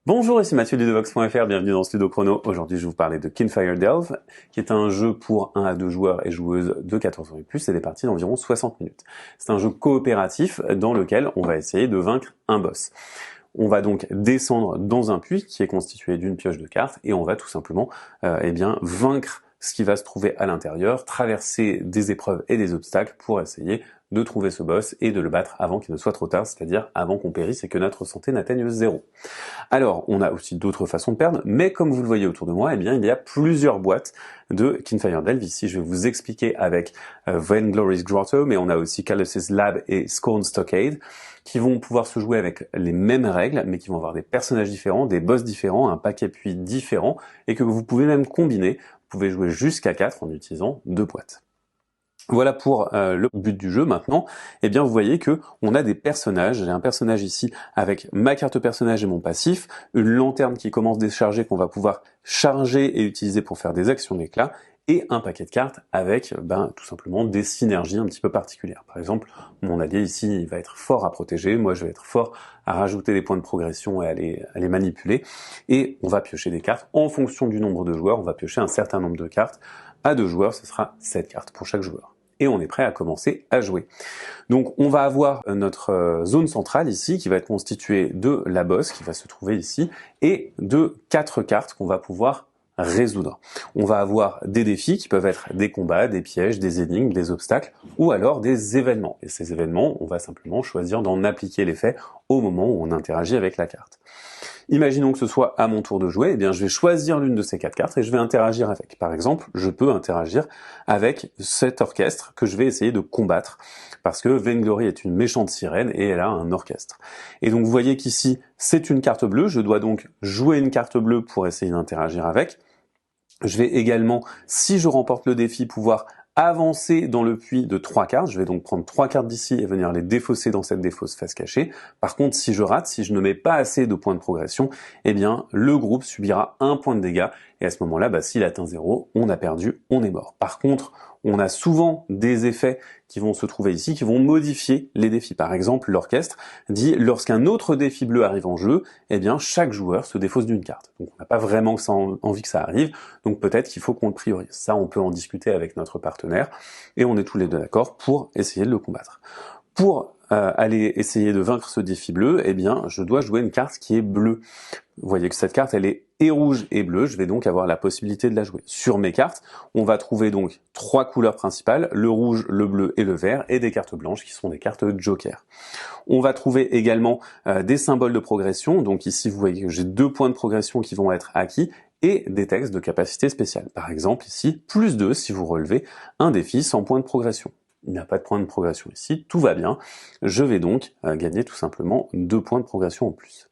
Bonjour, ici Mathieu du Devox.fr, bienvenue dans Studio Chrono. Aujourd'hui, je vais vous parler de Kinfire Delve, qui est un jeu pour 1 à 2 joueurs et joueuses de 14 ans et plus, et des parties d'environ 60 minutes. C'est un jeu coopératif dans lequel on va essayer de vaincre un boss. On va donc descendre dans un puits qui est constitué d'une pioche de cartes, et on va tout simplement vaincre ce qui va se trouver à l'intérieur, traverser des épreuves et des obstacles pour essayer de trouver ce boss et de le battre avant qu'il ne soit trop tard, c'est-à-dire avant qu'on périsse et que notre santé n'atteigne 0. Alors, on a aussi d'autres façons de perdre, mais comme vous le voyez autour de moi, il y a plusieurs boîtes de Kinfire Delve. Ici, je vais vous expliquer avec Vainglory's Grotto, mais on a aussi Kalos' Lab et Scorn Stockade, qui vont pouvoir se jouer avec les mêmes règles, mais qui vont avoir des personnages différents, des boss différents, un paquet puits différent, et que vous pouvez même combiner. Vous pouvez jouer jusqu'à 4 en utilisant 2 boîtes. Voilà pour le but du jeu. Maintenant, vous voyez que on a des personnages. J'ai un personnage ici avec ma carte personnage et mon passif, une lanterne qui commence à décharger qu'on va pouvoir charger et utiliser pour faire des actions d'éclat, et un paquet de cartes avec tout simplement des synergies un petit peu particulières. Par exemple, mon allié ici, il va être fort à protéger, moi je vais être fort à rajouter des points de progression et à les manipuler, et on va piocher des cartes en fonction du nombre de joueurs. On va piocher un certain nombre de cartes. À 2 joueurs, ce sera 7 cartes pour chaque joueur. Et on est prêt à commencer à jouer. Donc on va avoir notre zone centrale ici qui va être constituée de la boss qui va se trouver ici et de 4 cartes qu'on va pouvoir résoudre. On va avoir des défis qui peuvent être des combats, des pièges, des énigmes, des obstacles ou alors des événements. Et ces événements, on va simplement choisir d'en appliquer l'effet au moment où on interagit avec la carte. Imaginons que ce soit à mon tour de jouer, je vais choisir l'une de ces 4 cartes et je vais interagir avec. Par exemple, je peux interagir avec cet orchestre que je vais essayer de combattre, parce que Vainglory est une méchante sirène et elle a un orchestre. Et donc vous voyez qu'ici, c'est une carte bleue, je dois donc jouer une carte bleue pour essayer d'interagir avec. Je vais également, si je remporte le défi, pouvoir avancer dans le puits de 3 cartes. Je vais donc prendre 3 cartes d'ici et venir les défausser dans cette défausse face cachée. Par contre, si je rate, si je ne mets pas assez de points de progression, le groupe subira 1 point de dégâts. Et à ce moment-là, s'il atteint 0, on a perdu, on est mort. Par contre, on a souvent des effets qui vont se trouver ici, qui vont modifier les défis. Par exemple, l'orchestre dit, lorsqu'un autre défi bleu arrive en jeu, chaque joueur se défausse d'une carte. Donc on n'a pas vraiment envie que ça arrive, donc peut-être qu'il faut qu'on le priorise. Ça, on peut en discuter avec notre partenaire, et on est tous les deux d'accord pour essayer de le combattre. Pour aller essayer de vaincre ce défi bleu, je dois jouer une carte qui est bleue. Vous voyez que cette carte, elle est et rouge et bleue, je vais donc avoir la possibilité de la jouer. Sur mes cartes, on va trouver donc 3 couleurs principales, le rouge, le bleu et le vert, et des cartes blanches qui sont des cartes joker. On va trouver également des symboles de progression, donc ici vous voyez que j'ai 2 points de progression qui vont être acquis, et des textes de capacité spéciale. Par exemple ici, +2 si vous relevez un défi sans point de progression. Il n'y a pas de point de progression ici, tout va bien. Je vais donc gagner tout simplement 2 points de progression en plus.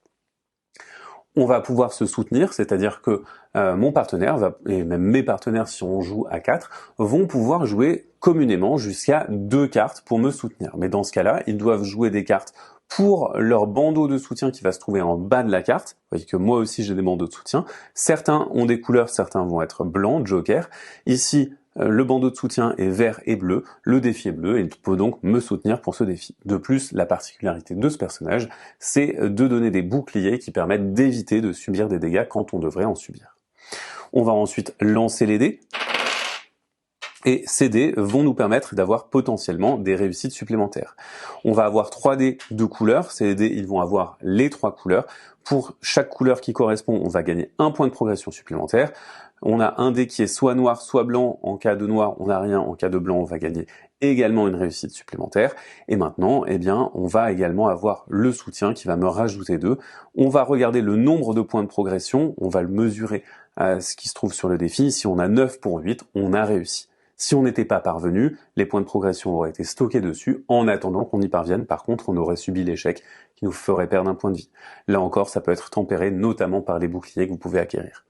On va pouvoir se soutenir, c'est-à-dire que mon partenaire, et même mes partenaires si on joue à 4, vont pouvoir jouer communément jusqu'à 2 cartes pour me soutenir. Mais dans ce cas-là, ils doivent jouer des cartes pour leur bandeau de soutien qui va se trouver en bas de la carte. Vous voyez que moi aussi j'ai des bandeaux de soutien. Certains ont des couleurs, certains vont être blancs, joker. Ici, le bandeau de soutien est vert et bleu, le défi est bleu et il peut donc me soutenir pour ce défi. De plus, la particularité de ce personnage, c'est de donner des boucliers qui permettent d'éviter de subir des dégâts quand on devrait en subir. On va ensuite lancer les dés. Et ces dés vont nous permettre d'avoir potentiellement des réussites supplémentaires. On va avoir 3 dés de couleurs, ces dés ils vont avoir les 3 couleurs. Pour chaque couleur qui correspond, on va gagner 1 point de progression supplémentaire. On a un dé qui est soit noir, soit blanc. En cas de noir, on n'a rien. En cas de blanc, on va gagner également une réussite supplémentaire. Et maintenant, on va également avoir le soutien qui va me rajouter 2. On va regarder le nombre de points de progression. On va le mesurer à ce qui se trouve sur le défi. Si on a 9 pour 8, on a réussi. Si on n'était pas parvenu, les points de progression auraient été stockés dessus en attendant qu'on y parvienne. Par contre, on aurait subi l'échec qui nous ferait perdre un point de vie. Là encore, ça peut être tempéré notamment par les boucliers que vous pouvez acquérir.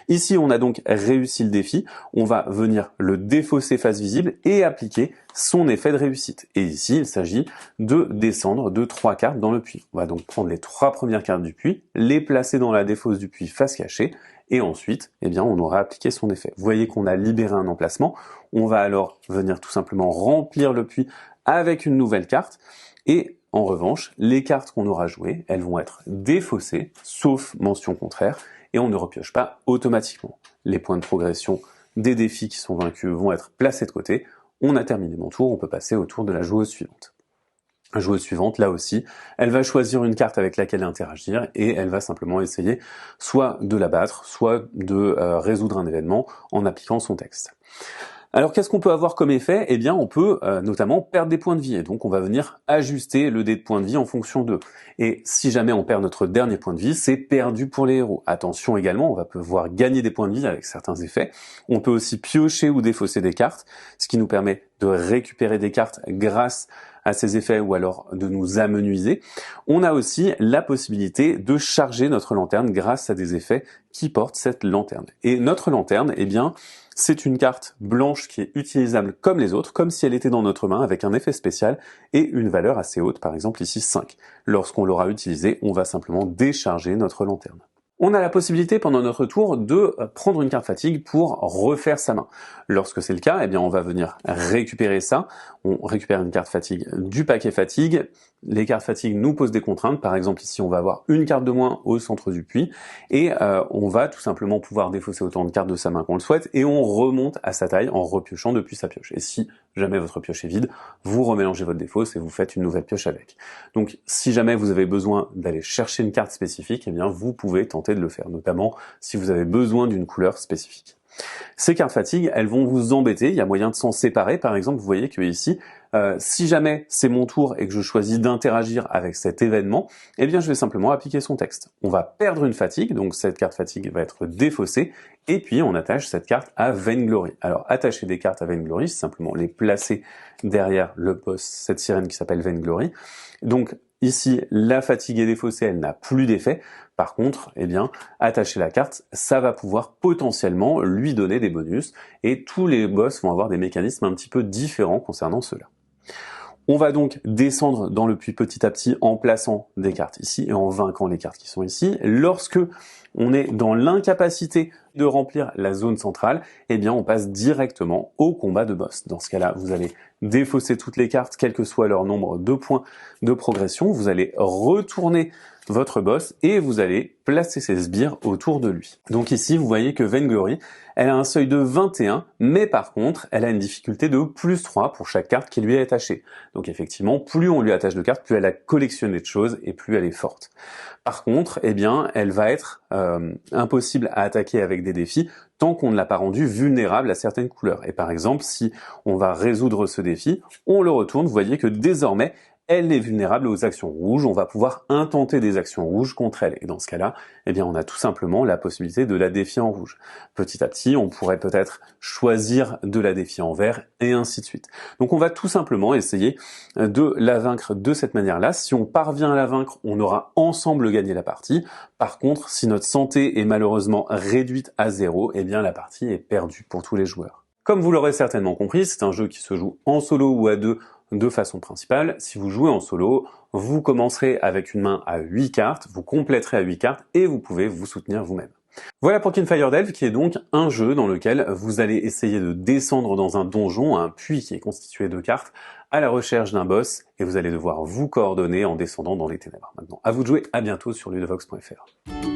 Ici, on a donc réussi le défi. On va venir le défausser face visible et appliquer son effet de réussite. Et ici, il s'agit de descendre de 3 cartes dans le puits. On va donc prendre les 3 premières cartes du puits, les placer dans la défausse du puits face cachée, et ensuite, on aura appliqué son effet. Vous voyez qu'on a libéré un emplacement. On va alors venir tout simplement remplir le puits avec une nouvelle carte, et en revanche, les cartes qu'on aura jouées, elles vont être défaussées, sauf mention contraire, et on ne repioche pas automatiquement. Les points de progression des défis qui sont vaincus vont être placés de côté. On a terminé mon tour, on peut passer au tour de la joueuse suivante. La joueuse suivante, là aussi, elle va choisir une carte avec laquelle interagir et elle va simplement essayer soit de la battre, soit de résoudre un événement en appliquant son texte. Alors qu'est-ce qu'on peut avoir comme effet? Eh bien on peut notamment perdre des points de vie, et donc on va venir ajuster le dé de points de vie en fonction d'eux. Et si jamais on perd notre dernier point de vie, c'est perdu pour les héros. Attention également, on va pouvoir gagner des points de vie avec certains effets. On peut aussi piocher ou défausser des cartes, ce qui nous permet de récupérer des cartes grâce à ces effets ou alors de nous amenuiser. On a aussi la possibilité de charger notre lanterne grâce à des effets qui portent cette lanterne. Et notre lanterne, eh bien, c'est une carte blanche qui est utilisable comme les autres, comme si elle était dans notre main avec un effet spécial et une valeur assez haute, par exemple ici 5. Lorsqu'on l'aura utilisée, on va simplement décharger notre lanterne. On a la possibilité pendant notre tour de prendre une carte fatigue pour refaire sa main. Lorsque c'est le cas, eh bien on va venir récupérer ça. On récupère une carte fatigue du paquet fatigue. Les cartes fatigue nous posent des contraintes. Par exemple ici on va avoir une carte de moins au centre du puits et on va tout simplement pouvoir défausser autant de cartes de sa main qu'on le souhaite et on remonte à sa taille en repiochant depuis sa pioche. Et si jamais votre pioche est vide, vous remélangez votre défausse et vous faites une nouvelle pioche avec. Donc si jamais vous avez besoin d'aller chercher une carte spécifique, eh bien vous pouvez tenter de le faire, notamment si vous avez besoin d'une couleur spécifique. Ces cartes fatigue, elles vont vous embêter, il y a moyen de s'en séparer. Par exemple, vous voyez que ici, si jamais c'est mon tour et que je choisis d'interagir avec cet événement, eh bien je vais simplement appliquer son texte. On va perdre une fatigue, donc cette carte fatigue va être défaussée, et puis on attache cette carte à Vainglory. Alors attacher des cartes à Vainglory, c'est simplement les placer derrière le boss, cette sirène qui s'appelle Vainglory. Donc ici, la fatigue est défaussée, elle n'a plus d'effet. Par contre, eh bien, attacher la carte, ça va pouvoir potentiellement lui donner des bonus, et tous les boss vont avoir des mécanismes un petit peu différents concernant cela. On va donc descendre dans le puits petit à petit en plaçant des cartes ici et en vainquant les cartes qui sont ici. Lorsque on est dans l'incapacité de remplir la zone centrale, eh bien on passe directement au combat de boss. Dans ce cas-là, vous allez défausser toutes les cartes, quel que soit leur nombre de points de progression. Vous allez retourner votre boss et vous allez placer ses sbires autour de lui. Donc ici, vous voyez que Vainglory, elle a un seuil de 21, mais par contre, elle a une difficulté de +3 pour chaque carte qui lui est attachée. Donc effectivement, plus on lui attache de cartes, plus elle a collectionné de choses et plus elle est forte. Par contre, eh bien, elle va être impossible à attaquer avec des défis tant qu'on ne l'a pas rendue vulnérable à certaines couleurs. Et par exemple, si on va résoudre ce défi, on le retourne, vous voyez que désormais, elle est vulnérable aux actions rouges, on va pouvoir intenter des actions rouges contre elle. Et dans ce cas-là, eh bien, on a tout simplement la possibilité de la défier en rouge. Petit à petit, on pourrait peut-être choisir de la défier en vert, et ainsi de suite. Donc on va tout simplement essayer de la vaincre de cette manière-là. Si on parvient à la vaincre, on aura ensemble gagné la partie. Par contre, si notre santé est malheureusement réduite à 0, eh bien la partie est perdue pour tous les joueurs. Comme vous l'aurez certainement compris, c'est un jeu qui se joue en solo ou à deux de façon principale. Si vous jouez en solo, vous commencerez avec une main à 8 cartes, vous compléterez à 8 cartes et vous pouvez vous soutenir vous-même. Voilà pour Kinfire Delve, qui est donc un jeu dans lequel vous allez essayer de descendre dans un donjon, un puits qui est constitué de cartes, à la recherche d'un boss, et vous allez devoir vous coordonner en descendant dans les ténèbres. Maintenant, à vous de jouer, à bientôt sur ludovox.fr.